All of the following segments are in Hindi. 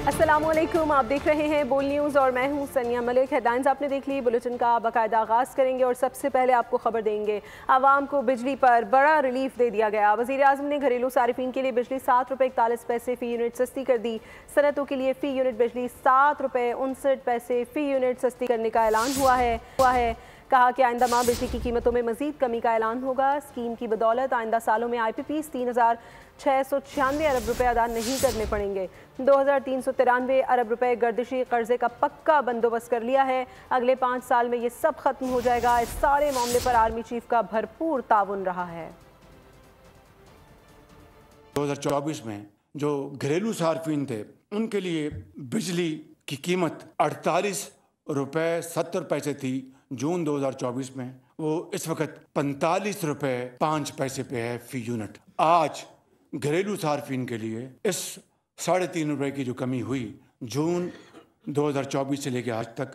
अस्सलामुअलैकुम, आप देख रहे हैं बोल न्यूज़ और मैं हूं सनिया मलिक। हेडलाइंस आपने देख ली, बुलेटिन का बाकायदा आगाज़ करेंगे और सबसे पहले आपको खबर देंगे। आवाम को बिजली पर बड़ा रिलीफ दे दिया गया। वज़ीर आज़म ने घरेलू सारिफिन के लिए बिजली ₹7.41 फ़ी यूनिट सस्ती कर दी। सनतों के लिए फ़ी यूनिट बिजली ₹7.59 फ़ी यूनिट सस्ती करने का ऐलान हुआ है। कहा कि आइंदा माह बिजली की कीमतों में मजीद कमी का ऐलान होगा। स्कीम की बदौलत आइंदा सालों में IPPs 3,696 अरब रुपए अदा नहीं करने पड़ेंगे। 2,393 अरब रुपए गर्दिशी कर्जे का पक्का बंदोबस्त कर लिया है। अगले 5 साल में ये सब खत्म हो जाएगा। इस सारे मामले पर आर्मी चीफ का भरपूर ताउन रहा है। 2024 में जो घरेलू सार्फिन थे उनके लिए बिजली की कीमत 48 रुपए 70 पैसे थी जून 2024 में, वो इस वक्त 45 रुपए 5 पैसे पे है फ़ी यूनिट। आज घरेलू सार्फिन के लिए इस 3.5 रुपए की जो कमी हुई जून 2024 से लेकर आज तक,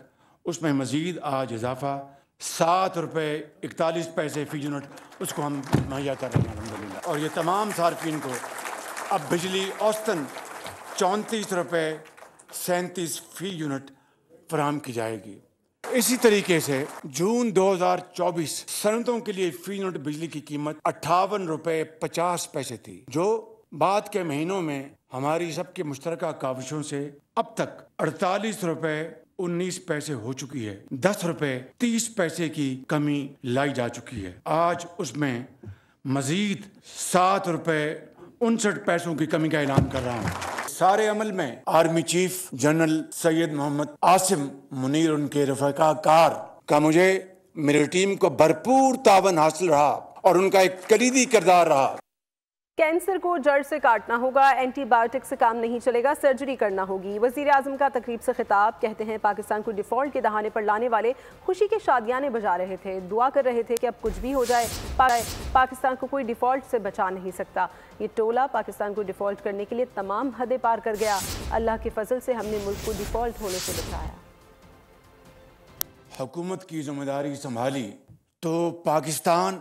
उसमें मज़ीद आज इजाफा 7 रुपए 41 पैसे फ़ी यूनिट उसको हम मुहैया कर रहे हैं अल्हम्दुलिल्लाह। और ये तमाम सार्फिन को अब बिजली औसतन 34 रुपए 37 फ़ी यूनिट फराहम की जाएगी। इसी तरीके से जून 2024 सनतों के लिए फ़ी यूनिट बिजली की कीमत 58 रुपए 50 पैसे थी, जो बाद के महीनों में हमारी सबके मुश्तरका काविशों से अब तक 48 रुपए 19 पैसे हो चुकी है। 10 रुपए 30 पैसे की कमी लाई जा चुकी है। आज उसमें मजीद 7 रुपए 59 पैसों की कमी का ऐलान कर रहा हूँ। सारे अमल में army chief general Syed Mohammad Asim Munir उनके रफ़ाकार का मुझे मेरी टीम को भरपूर तावन हासिल रहा और उनका एक कलीदी किरदार रहा। कैंसर को जड़ से काटना होगा, एंटीबायोटिक से काम नहीं चलेगा, सर्जरी करना होगी। वज़ीर आज़म का तकरीब से खिताब। कहते हैं पाकिस्तान को डिफ़ॉल्ट के दहाने पर लाने वाले खुशी के शादियाने बजा रहे थे, दुआ कर रहे थे कि अब कुछ भी हो जाए, पाकिस्तान को कोई डिफ़ॉल्ट से बचा नहीं सकता। ये टोला पाकिस्तान को डिफ़ॉल्ट करने के लिए तमाम हदें पार कर गया। अल्लाह के फजल से हमने मुल्क को डिफ़ॉल्ट होने से बचाया। हुकूमत की जिम्मेदारी संभाली तो पाकिस्तान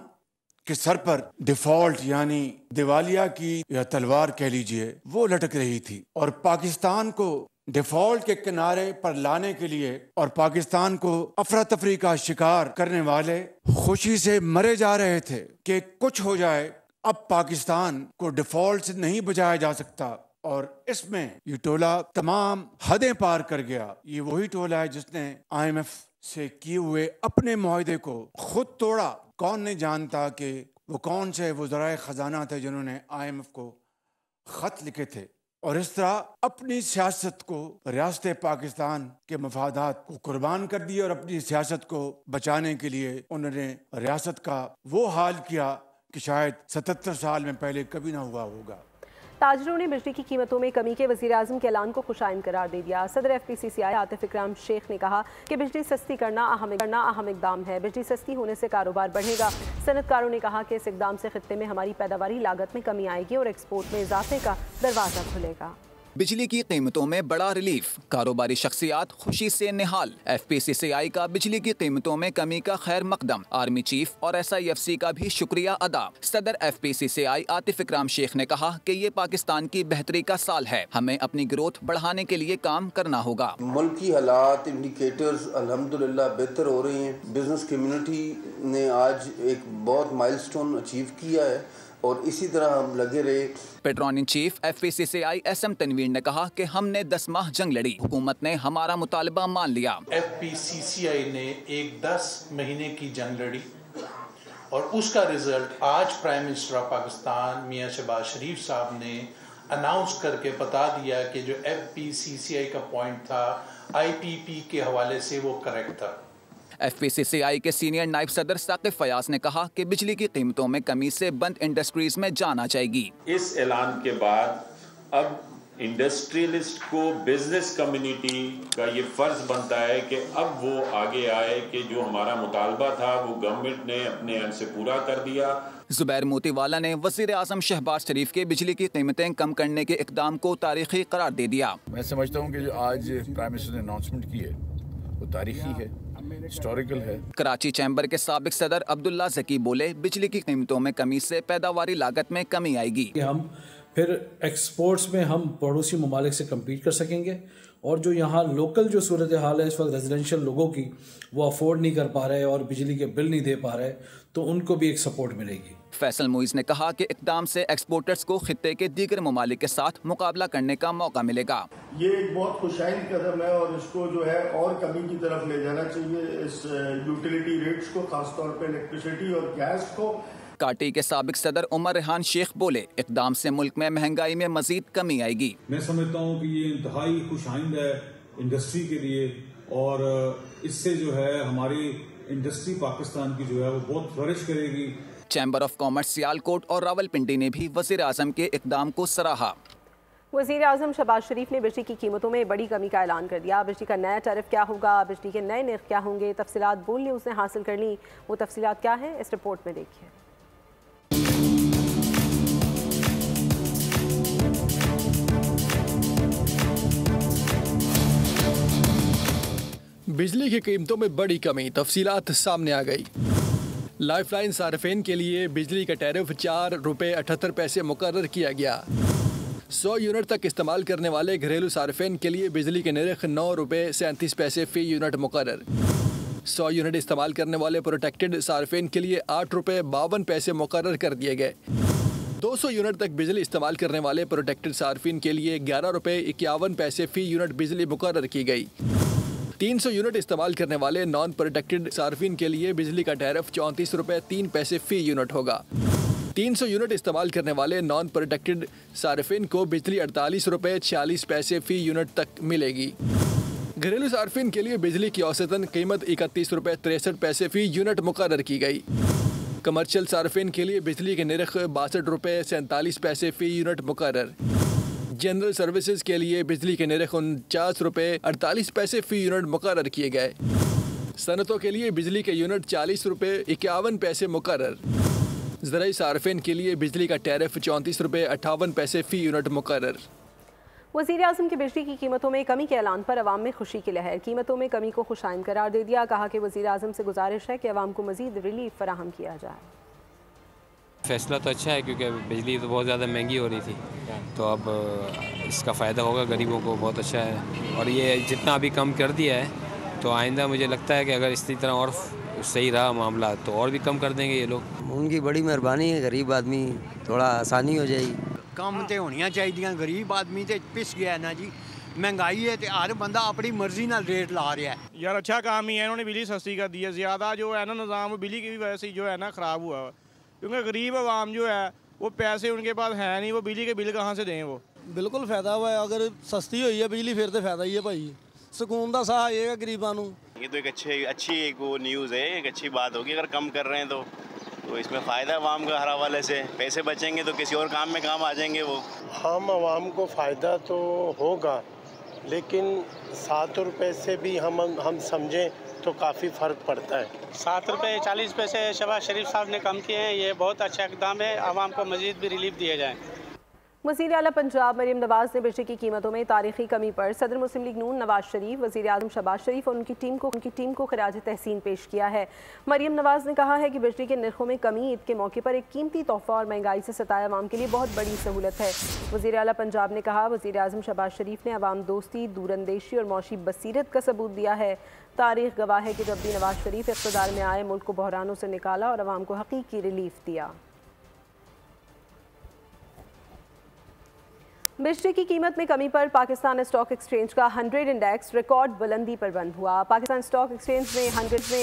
के सर पर डिफॉल्ट यानी दिवालिया की या तलवार कह लीजिए वो लटक रही थी, और पाकिस्तान को डिफॉल्ट के किनारे पर लाने के लिए और पाकिस्तान को अफरा तफरी का शिकार करने वाले खुशी से मरे जा रहे थे कि कुछ हो जाए, अब पाकिस्तान को डिफॉल्ट से नहीं बचाया जा सकता। और इसमें ये टोला तमाम हदें पार कर गया। ये वही टोला है जिसने IMF से किए हुए अपने मुआहदे को खुद तोड़ा। कौन नहीं जानता कि वो कौन से वज़राए ख़जाना थे जिन्होंने IMF को ख़त लिखे थे, और इस तरह अपनी सियासत को रियासत पाकिस्तान के मफादात को कुर्बान कर दिया और अपनी सियासत को बचाने के लिए उन्होंने रियासत का वो हाल किया कि शायद 77 साल में पहले कभी ना हुआ होगा। ताजरों ने बिजली की कीमतों में कमी के वज़ीर आज़म के ऐलान को खुशाइन करार दे दिया। सदर FPCCI आतिफ इकराम शेख ने कहा कि बिजली सस्ती करना अहम इकदाम है। बिजली सस्ती होने से कारोबार बढ़ेगा। सनतकारों ने कहा कि इस इकदाम से खित्ते में हमारी पैदावारी लागत में कमी आएगी और एक्सपोर्ट में इजाफे का दरवाज़ा खुलेगा। बिजली की कीमतों में बड़ा रिलीफ, कारोबारी शख्सियात खुशी से निहाल। FPCCI का बिजली की कीमतों में कमी का खैर मकदम। आर्मी चीफ और SIFC का भी शुक्रिया अदा। सदर FPCCI आतिफ इकराम शेख ने कहा कि ये पाकिस्तान की बेहतरी का साल है, हमें अपनी ग्रोथ बढ़ाने के लिए काम करना होगा। मुल्क की हालात इंडिकेटर्स अल्हम्दुलिल्लाह बेहतर हो रही हैं। बिजनेस कम्युनिटी ने आज एक बहुत माइलस्टोन अचीव किया है और इसी तरह हम लगे रहे। पेट्रोनियम चीफ FPCCI SM तनवीर ने कहा कि हमने 10 माह जंग लड़ी, हुकूमत ने हमारा मुतालबा मान लिया। FPCCI ने एक 10 महीने की जंग लड़ी और उसका रिजल्ट आज प्राइम मिनिस्टर ऑफ पाकिस्तान मियां शहबाज शरीफ साहब ने अनाउंस करके बता दिया कि जो FPCCI का पॉइंट था IPP के हवाले से वो करेक्ट था। FPCCI के सीनियर नायब सदर साकिब फयाज ने कहा कि बिजली की कीमतों में कमी से बंद इंडस्ट्रीज में जान आ जाएगी। इस ऐलान के बाद अब इंडस्ट्रियलिस्ट को, बिजनेस कम्युनिटी का ये फर्ज बनता है कि अब वो आगे आए कि जो हमारा मुतालबा था वो गवर्नमेंट ने अपने एंड से पूरा कर दिया। जुबैर मोतीवाला ने वज़ीर आज़म शहबाज शरीफ के बिजली की कीमतें कम करने के इक़दाम को तारीखी करार दे दिया। मैं समझता हूँ कि जो आज प्राइम मिनिस्टर ने अनाउंसमेंट की है वो तारीखी है, हिस्टोरिकल है। कराची चैम्बर के साबिक सदर अब्दुल्ला ज़की बोले, बिजली की कीमतों में कमी से पैदावारी लागत में कमी आएगी। हम फिर एक्सपोर्ट्स में हम पड़ोसी ममालिक से कम्पीट कर सकेंगे, और जो यहाँ लोकल जो सूरत हाल है इस वक्त रेजिडेंशियल लोगों की, वो अफोर्ड नहीं कर पा रहे और बिजली के बिल नहीं दे पा रहे, तो उनको भी एक सपोर्ट मिलेगी। फैसल मुइज़ ने कहा कि इक़दाम से एक्सपोर्टर्स को खित्ते के दीगर ममालिक के साथ मुकाबला करने का मौका मिलेगा। ये एक बहुत खुशाइन कदम है और इसको जो है और कमी की तरफ ले जाना चाहिए। इस यूटिलिटी रेट्स को, खासतौर पे इलेक्ट्रिसिटी और गैस को। काटी के साबिक सदर उमर रेहान शेख बोले, इक़दाम से मुल्क में महंगाई में मजीद कमी आएगी। मैं समझता हूँ कि ये इंतहाई खुशाइंद है इंडस्ट्री के लिए, और इससे जो है हमारी इंडस्ट्री पाकिस्तान की जो है वो बहुत फ्लरिश करेगी। चैम्बर ऑफ कॉमर्स सियालकोट और रावलपिंडी ने भी वज़ीर आज़म के इक़दाम को सराहा। वज़ीर आज़म शहबाज शरीफ ने बिजली की कीमतों में बड़ी कमी का ऐलान कर दिया। बिजली का नया टैरिफ क्या होगा, बिजली के नए नर्ख क्या होंगे, तफसीलात बोल न्यूज़ ने हासिल कर ली। वो तफसीलात क्या है, इस रिपोर्ट में देखिए। बिजली की कीमतों में बड़ी कमी, तफसीलात सामने आ गई। लाइफलाइन सार्फिन के लिए बिजली का टैरिफ 4 रुपये 78 पैसे मुकर्रर किया गया। 100 यूनिट तक इस्तेमाल करने वाले घरेलू सार्फिन के लिए बिजली के निरख 9 रुपये 37 पैसे फ़ी यूनिट मुकर्रर। 100 यूनिट इस्तेमाल करने वाले प्रोटेक्टेड सार्फिन के लिए 8 रुपये 52 पैसे मुकर्रर कर दिए गए। 200 यूनिट तक बिजली इस्तेमाल करने वाले प्रोटेक्टेड सार्फिन के लिए 11 रुपये 51 पैसे फ़ी यूनिट बिजली मुकर्रर की गई। 300 यूनिट इस्तेमाल करने वाले नॉन प्रोटेक्टेड सार्फिन के लिए बिजली का टैरिफ 34 रुपये 3 पैसे फ़ी यूनिट होगा। 300 यूनिट इस्तेमाल करने वाले नॉन प्रोटेक्टेड सार्फिन को बिजली 48 रुपये 46 पैसे फ़ी यूनिट तक मिलेगी। घरेलू सार्फिन के लिए बिजली की औसतन कीमत 31 रुपये 63 पैसे फ़ी यूनिट मुकर्रर की गई। कमर्शियल सार्फिन के लिए बिजली के निरख 62 रुपये 47 पैसे फ़ी यूनिट मुकर्रर। जनरल सर्विसेज के लिए बिजली के निरख 49 रुपये 48 पैसे फ़ी यूनिट मुकर्रर किए गए। सनतों के लिए बिजली के यूनिट 40 रुपये 51 पैसे मुकर्रर। ज़राई सार्फिन के लिए बिजली का टैरिफ 34 रुपये 58 पैसे फ़ी यूनिट मुकर्रर। वज़ीर आज़म की बिजली की कीमतों में कमी के ऐलान पर अवाम में खुशी की लहर। कीमतों में कमी को खुशाइन करार दे दिया। कहा कि वज़ीर आज़म से गुजारिश है कि अवाम को मज़ीद रिलीफ फराहम किया जाए। फैसला तो अच्छा है क्योंकि बिजली तो बहुत ज़्यादा महंगी हो रही थी, तो अब इसका फ़ायदा होगा गरीबों को, बहुत अच्छा है। और ये जितना अभी कम कर दिया है तो आइंदा मुझे लगता है कि अगर इसी तरह और सही रहा मामला तो और भी कम कर देंगे ये लोग। उनकी बड़ी मेहरबानी है, गरीब आदमी थोड़ा आसानी हो जाएगी। कम तो होनियां चाहिए, गरीब आदमी तो पिस गया है ना जी। महंगाई है तो हर बंदा अपनी मर्जी नाल रेट ला रहा है। यार अच्छा काम ही है, इन्होंने बिजली सस्ती कर दी है। ज़्यादा जो है ना निज़ाम बिजली की वजह से जो है ना ख़राब हुआ है, क्योंकि गरीब आवाम जो है वो पैसे उनके पास है नहीं, वो बिजली के बिल कहाँ से दें। वो बिल्कुल फायदा हुआ है, अगर सस्ती हुई है बिजली फिर तो फायदा ही है भाई। सुकून का साह ये है गरीबां नूं। ये तो एक अच्छी एक वो न्यूज़ है, एक अच्छी बात होगी। अगर कम कर रहे हैं तो इसमें फ़ायदा आवाम का हर हवाले से। पैसे बचेंगे तो किसी और काम में काम आ जाएंगे वो। हम आवाम को फ़ायदा तो होगा, लेकिन 7 रुपये से भी हम समझें तो काफ़ी फ़र्क पड़ता है। 7 रुपये 40 पैसे शहबाज शरीफ साहब ने कम किए हैं, ये बहुत अच्छा इक़दाम है। आवाम को मज़ीद भी रिलीफ दिए जाए। वज़ीर आला पंजाब मरीम नवाज़ ने बिजली की कीमतों में तारीखी कमी पर सदर मुस्लिम लीग नून नवाज शरीफ, वज़ीर आज़म शहबाज शरीफ और उनकी टीम को खिराज तहसीन पेश किया है। मरीम नवाज़ ने कहा है कि बिजली के नरखों में कमी ईद के मौके पर एक कीमती तोहफ़ा और महंगाई से सताए अवाम के लिए बहुत बड़ी सहूलत है। वज़ीर आला पंजाब ने कहा, वज़ीर आज़म शहबाज शरीफ ने अवाम दोस्ती, दूरंदेशी और मौशी बसीरत का सबूत दिया है। तारीख गवाह है कि जब भी नवाज शरीफ इक़्तिदार में आए, मुल्क को बहरानों से निकाला और अवाम को हकीकी रिलीफ दिया। बिजली की कीमत में कमी पर पाकिस्तान स्टॉक एक्सचेंज का 100 इंडेक्स रिकॉर्ड बुलंदी पर बंद हुआ। पाकिस्तान स्टॉक एक्सचेंज में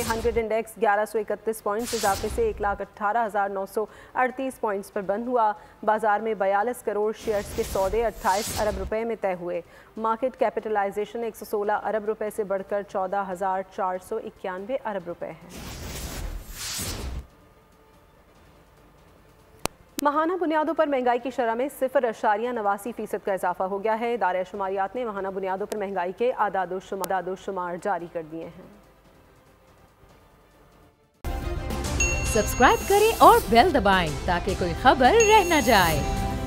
100 इंडेक्स 1131 पॉइंट्स इजाफे से 1,18,938 पॉइंट्स पर बंद हुआ। बाजार में 42 करोड़ शेयर्स के सौदे 28 अरब रुपए में तय हुए। मार्केट कैपिटलाइजेशन 116 अरब रुपए से बढ़कर 14,491 अरब रुपए है। माहाना बुनियादों पर महंगाई की शरह में 0.89% का इजाफा हो गया है। इदारे शुमारियात ने माहाना बुनियादों पर महंगाई के आदाद-ओ-शुमार जारी कर दिए हैं। सब्सक्राइब करें और बेल दबाएं ताकि कोई खबर रह न जाए।